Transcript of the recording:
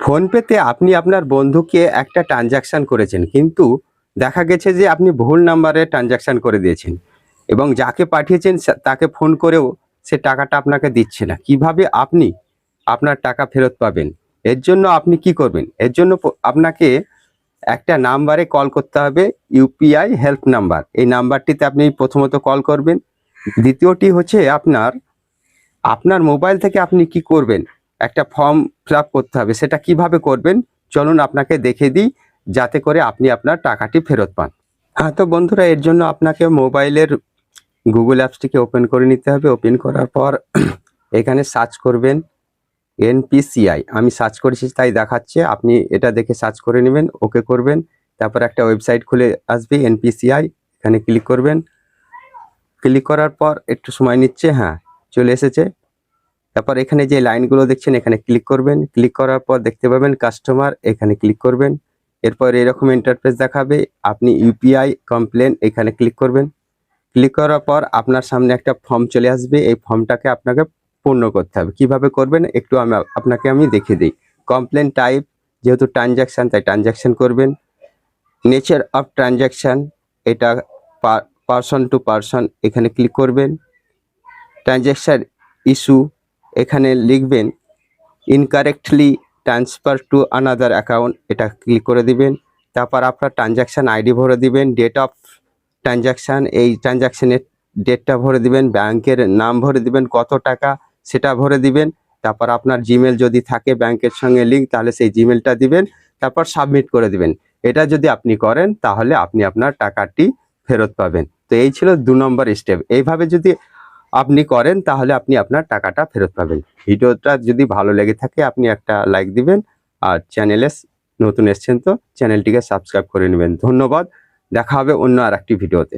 ফোনপেতে আপনি আপনার বন্ধুকে একটা ট্রানজাকশন করেছেন, কিন্তু দেখা গেছে যে আপনি ভুল নাম্বারে ট্রানজাকশন করে দিয়েছেন এবং যাকে পাঠিয়েছেন তাকে ফোন করেও সে টাকাটা আপনাকে দিচ্ছে না। কিভাবে আপনি আপনার টাকা ফেরত পাবেন? এর জন্য আপনি কি করবেন? এর জন্য আপনাকে একটা নাম্বারে কল করতে হবে, ইউপিআই হেল্প নাম্বার। এই নাম্বারটিতে আপনি প্রথমত কল করবেন। দ্বিতীয়টি হচ্ছে আপনার মোবাইল থেকে আপনি কি করবেন, একটা ফর্ম ফিল আপ করতে হবে। সেটা কিভাবে করবেন চলুন আপনাকে দেখিয়ে দিই, যাতে করে আপনি আপনার টাকাটি ফেরত পান। হ্যাঁ, তো বন্ধুরা, এর জন্য আপনাকে মোবাইলের গুগল অ্যাপসটিকে ওপেন করে নিতে হবে। ওপেন করার পর এখানে সার্চ করবেন এনপিসিআই। আমি সার্চ করেছি তাই দেখাচ্ছে, আপনি এটা দেখে সার্চ করে নেবেন, ওকে করবেন। তারপর একটা ওয়েবসাইট খুলে আসবে এনপিসিআই, এখানে ক্লিক করবেন। ক্লিক করার পর একটু সময় নিচ্ছে, হ্যাঁ চলে এসেছে। তারপর এখানে যে লাইনগুলো দেখছেন এখানে ক্লিক করবেন। ক্লিক করার পর দেখতে পাবেন কাস্টমার, এখানে ক্লিক করবেন। এরপর এরকম ইন্টারফেস দেখাবে, আপনি ইউপিআই কমপ্লেন এখানে ক্লিক করবেন। ক্লিক করার পর আপনার সামনে একটা ফর্ম চলে আসবে, এই ফর্মটাকে আপনাকে পূর্ণ করতে হবে। কিভাবে করবেন একটু আপনাকে আমি দেখিয়ে দিই। কমপ্লেন টাইপ, যেহেতু ট্রানজাকশান তাই ট্রানজাকশান করবেন। নেচার অফ ট্রানজাকশান, এটা পারসন টু পারসন, এখানে ক্লিক করবেন। ট্রানজাকশান ইস্যু, এখানে লিখবেন incorrectly transfer to another account, এটা ক্লিক করে দিবেন। তারপর আপনার ট্রানজাকশান আইডি ভরে দিবেন, ডেট অফ ট্রানজাকশান, এই ট্রানজাকশানের ডেটটা ভরে দিবেন, ব্যাংকের নাম ভরে দিবেন, কত টাকা সেটা ভরে দিবেন। তারপর আপনার জিমেল যদি থাকে ব্যাংকের সঙ্গে লিঙ্ক, তাহলে সেই জিমেলটা দিবেন। তারপর সাবমিট করে দিবেন। এটা যদি আপনি করেন তাহলে আপনি আপনার টাকাটি ফেরত পাবেন। তো এই ছিল 2 নম্বর স্টেপ। এইভাবে যদি আপনি করেন তাহলে আপনি আপনার টাকাটা ফেরত পাবেন। ভিডিওটা যদি ভালো লেগে থাকে আপনি একটা লাইক দিবেন, আর চ্যানেলে নতুন এসেছেন তো চ্যানেলটিকে সাবস্ক্রাইব করে নেবেন। ধন্যবাদ, দেখা হবে অন্য আরেকটি ভিডিওতে।